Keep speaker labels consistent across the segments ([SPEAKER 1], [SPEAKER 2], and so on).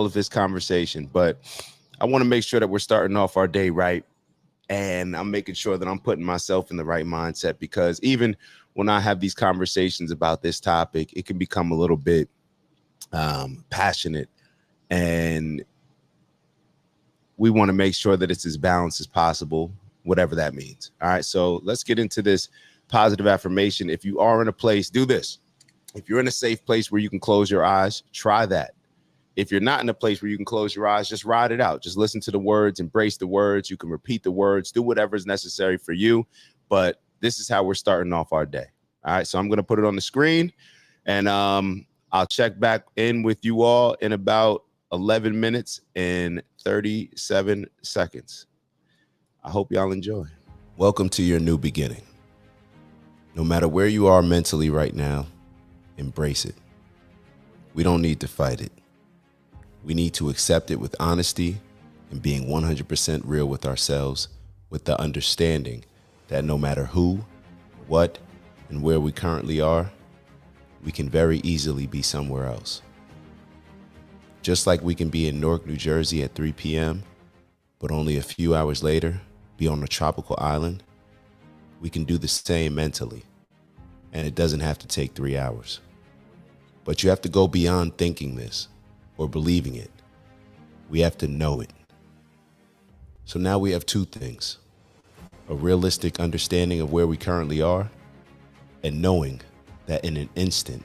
[SPEAKER 1] of this conversation, but I want to make sure that we're starting off our day right. And I'm making sure that I'm putting myself in the right mindset because even when I have these conversations about this topic, it can become a little bit passionate. And we want to make sure that it's as balanced as possible, whatever that means. All right. So let's get into this positive affirmation. If you are in a place, do this. If you're in a safe place where you can close your eyes, try that. If you're not in a place where you can close your eyes, just ride it out. Just listen to the words, embrace the words. You can repeat the words, do whatever is necessary for you. But this is how we're starting off our day. All right. So I'm going to put it on the screen and I'll check back in with you all in about 11 minutes and 37 seconds. I hope y'all enjoy. Welcome to your new beginning. No matter where you are mentally right now, embrace it. We don't need to fight it. We need to accept it with honesty and being 100% real with ourselves, with the understanding that no matter who, what, and where we currently are, we can very easily be somewhere else. Just like we can be in Newark, New Jersey at 3 p.m., but only a few hours later be on a tropical island, we can do the same mentally, and it doesn't have to take 3 hours. But you have to go beyond thinking this or believing it. We have to know it. So now we have two things: a realistic understanding of where we currently are, and knowing that in an instant,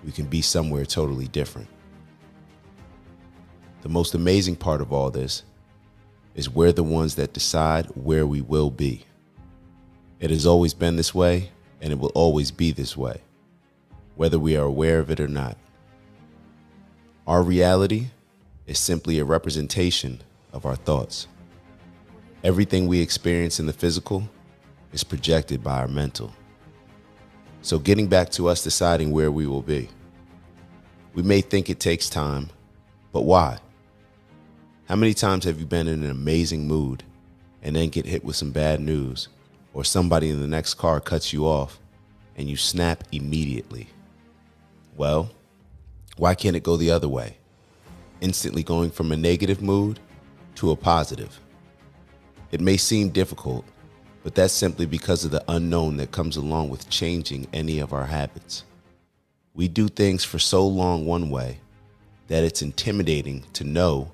[SPEAKER 1] we can be somewhere totally different. The most amazing part of all this is we're the ones that decide where we will be. It has always been this way, and it will always be this way, whether we are aware of it or not. Our reality is simply a representation of our thoughts. Everything we experience in the physical is projected by our mental. So getting back to us deciding where we will be. We may think it takes time, but why? How many times have you been in an amazing mood and then get hit with some bad news, or somebody in the next car cuts you off and you snap immediately? Well, why can't it go the other way? Instantly going from a negative mood to a positive. It may seem difficult, but that's simply because of the unknown that comes along with changing any of our habits. We do things for so long one way that it's intimidating to know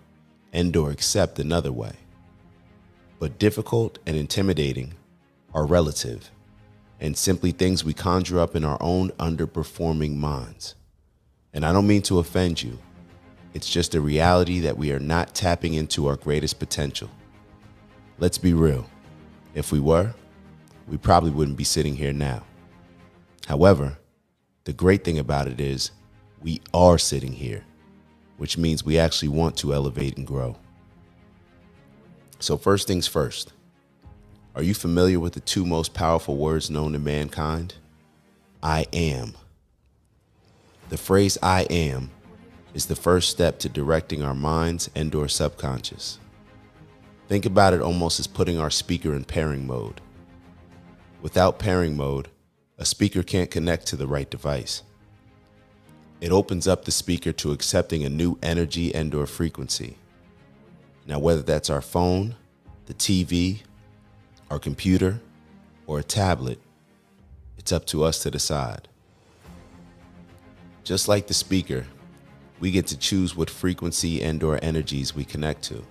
[SPEAKER 1] and or accept another way. But difficult and intimidating are relative and simply things we conjure up in our own underperforming minds. And I don't mean to offend you. It's just a reality that we are not tapping into our greatest potential. Let's be real. If we were, we probably wouldn't be sitting here now. However, the great thing about it is we are sitting here, which means we actually want to elevate and grow. So first things first, are you familiar with the two most powerful words known to mankind? I am. The phrase I am is the first step to directing our minds and or subconscious. Think about it almost as putting our speaker in pairing mode. Without pairing mode, a speaker can't connect to the right device. It opens up the speaker to accepting a new energy and or frequency. Now, whether that's our phone, the TV, our computer, or a tablet, it's up to us to decide. Just like the speaker, we get to choose what frequency and or energies we connect to.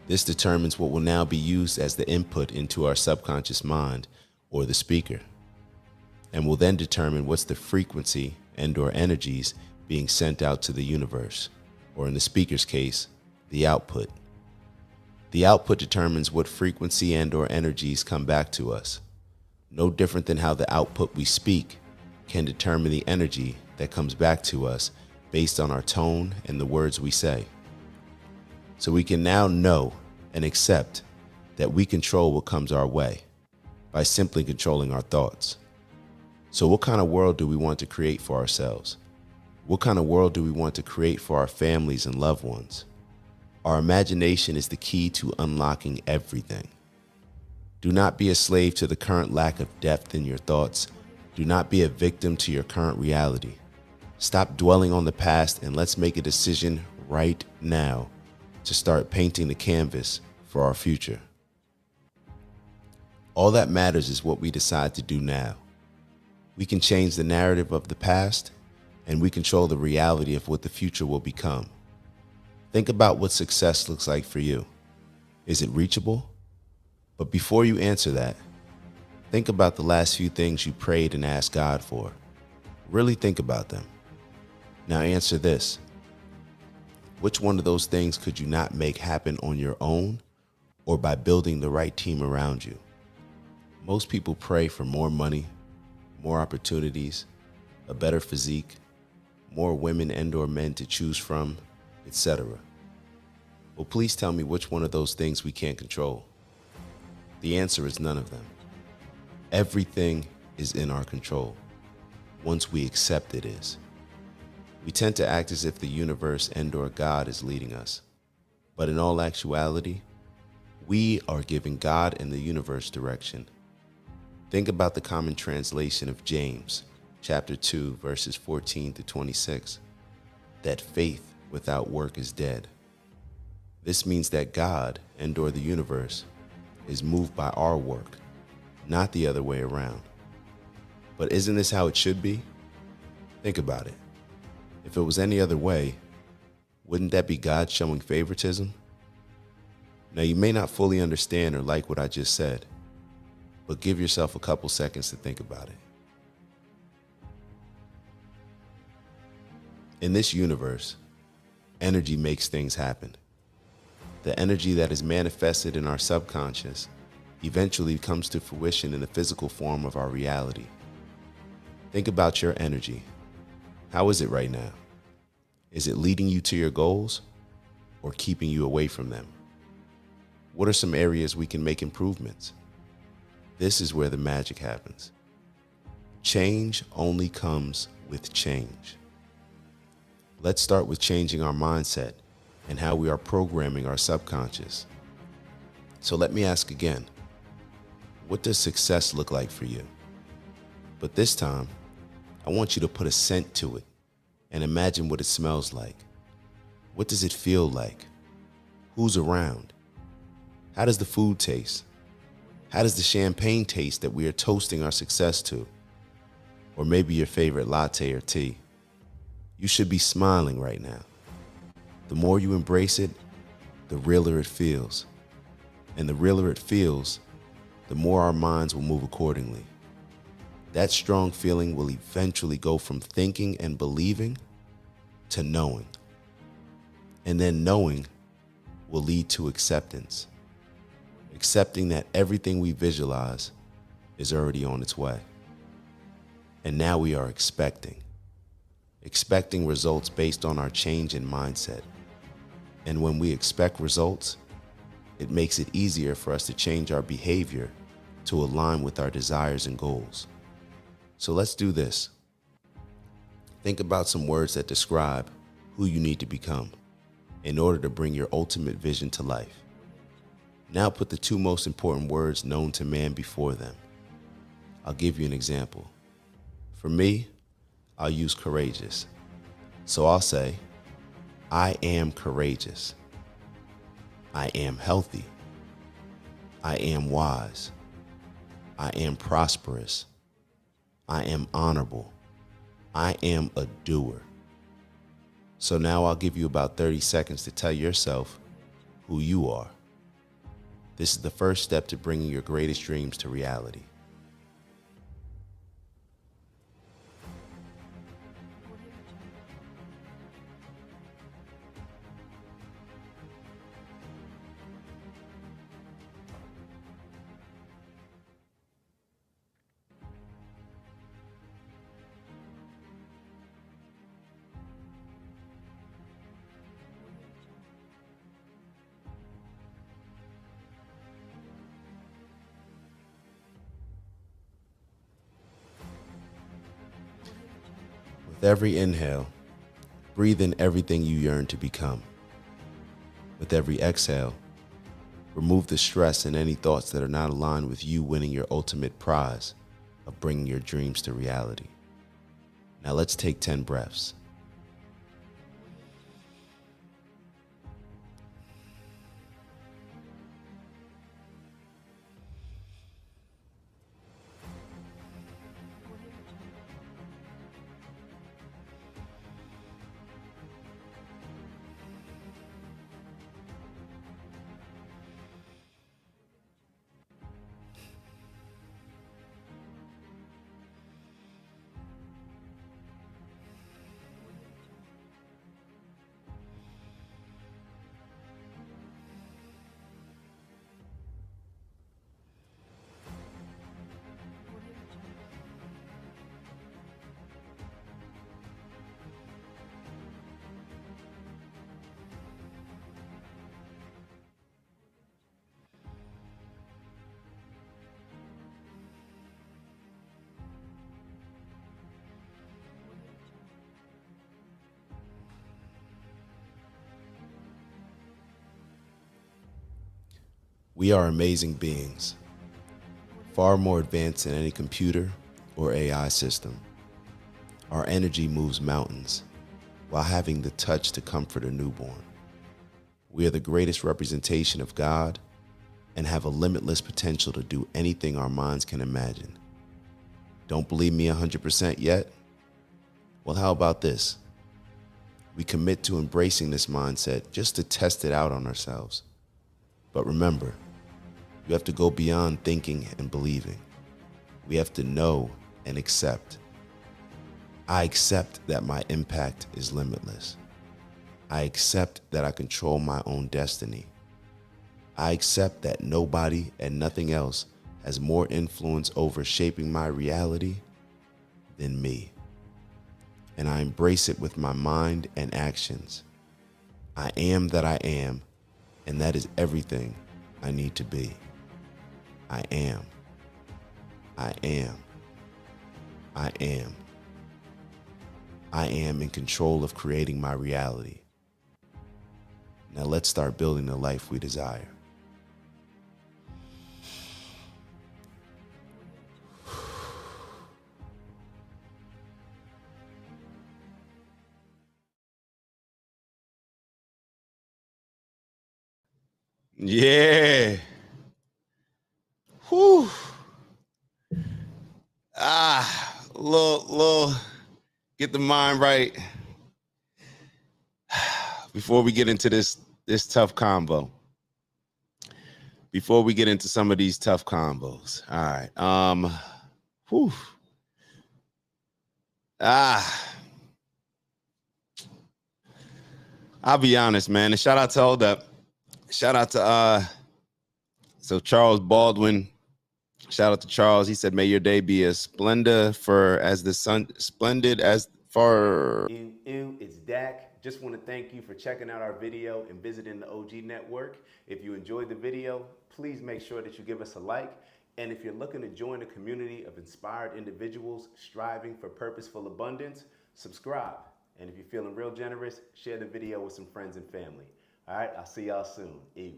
[SPEAKER 1] This determines what will now be used as the input into our subconscious mind or the speaker, and will then determine what's the frequency and or energies being sent out to the universe, or in the speaker's case, the output. The output determines what frequency and or energies come back to us, no different than how the output we speak can determine the energy that comes back to us based on our tone and the words we say. So we can now know and accept that we control what comes our way by simply controlling our thoughts. So what kind of world do we want to create for ourselves? What kind of world do we want to create for our families and loved ones? Our imagination is the key to unlocking everything. Do not be a slave to the current lack of depth in your thoughts. Do not be a victim to your current reality. Stop dwelling on the past and let's make a decision right now to start painting the canvas for our future. All that matters is what we decide to do now. We can change the narrative of the past, and we control the reality of what the future will become. Think about what success looks like for you. Is it reachable? But before you answer that, think about the last few things you prayed and asked God for. Really think about them. Now answer this. Which one of those things could you not make happen on your own or by building the right team around you? Most people pray for more money, more opportunities, a better physique, more women and/or men to choose from, etc. Well, please tell me which one of those things we can't control. The answer is none of them. Everything is in our control, once we accept it is. We tend to act as if the universe and/or God is leading us. But in all actuality, we are giving God and the universe direction. Think about the common translation of James, chapter 2, verses 14 to 26, that faith without work is dead. This means that God and/or the universe is moved by our work, not the other way around. But isn't this how it should be? Think about it. If it was any other way, wouldn't that be God showing favoritism? Now, you may not fully understand or like what I just said, but give yourself a couple seconds to think about it. In this universe, energy makes things happen. The energy that is manifested in our subconscious eventually comes to fruition in the physical form of our reality. Think about your energy. How is it right now? Is it leading you to your goals or keeping you away from them? What are some areas we can make improvements? This is where the magic happens. Change only comes with change. Let's start with changing our mindset and how we are programming our subconscious. So let me ask again, what does success look like for you? But this time, I want you to put a scent to it and imagine what it smells like. What does it feel like? Who's around? How does the food taste? How does the champagne taste that we are toasting our success to? Or maybe your favorite latte or tea. You should be smiling right now. The more you embrace it, the realer it feels. And the realer it feels, the more our minds will move accordingly. That strong feeling will eventually go from thinking and believing to knowing. And then knowing will lead to acceptance. Accepting that everything we visualize is already on its way. And now we are expecting results based on our change in mindset. And when we expect results, it makes it easier for us to change our behavior to align with our desires and goals. So let's do this. Think about some words that describe who you need to become in order to bring your ultimate vision to life. Now put the two most important words known to man before them. I'll give you an example. For me, I'll use courageous. So I'll say, I am courageous. I am healthy. I am wise. I am prosperous. I am honorable. I am a doer. So now I'll give you about 30 seconds to tell yourself who you are. This is the first step to bringing your greatest dreams to reality. With every inhale, breathe in everything you yearn to become. With every exhale, remove the stress and any thoughts that are not aligned with you winning your ultimate prize of bringing your dreams to reality. Now let's take 10 breaths. We are amazing beings, far more advanced than any computer or AI system. Our energy moves mountains while having the touch to comfort a newborn. We are the greatest representation of God and have a limitless potential to do anything our minds can imagine. Don't believe me 100% yet? Well, how about this? We commit to embracing this mindset just to test it out on ourselves. But remember, you have to go beyond thinking and believing. We have to know and accept. I accept that my impact is limitless. I accept that I control my own destiny. I accept that nobody and nothing else has more influence over shaping my reality than me. And I embrace it with my mind and actions. I am that I am, and that is everything I need to be. I am. I am. I am. I am in control of creating my reality. Now let's start building the life we desire. Yeah. Whew. Little, get the mind right before we get into this tough combo. Before we get into some of these tough combos. All right. Whew. I'll be honest, man. And shout out to Hold Up. Shout out to so Charles Baldwin. Shout out to Charles. He said, may your day be as splendid as the sun, splendid as far. It's Dak. Just want to thank you for checking out our video and visiting the OG Network. If you enjoyed the video, please make sure that you give us a like. And if you're looking to join a community of inspired individuals striving for purposeful abundance, subscribe. And if you're feeling real generous, share the video with some friends and family. All right, I'll see y'all soon. Ew.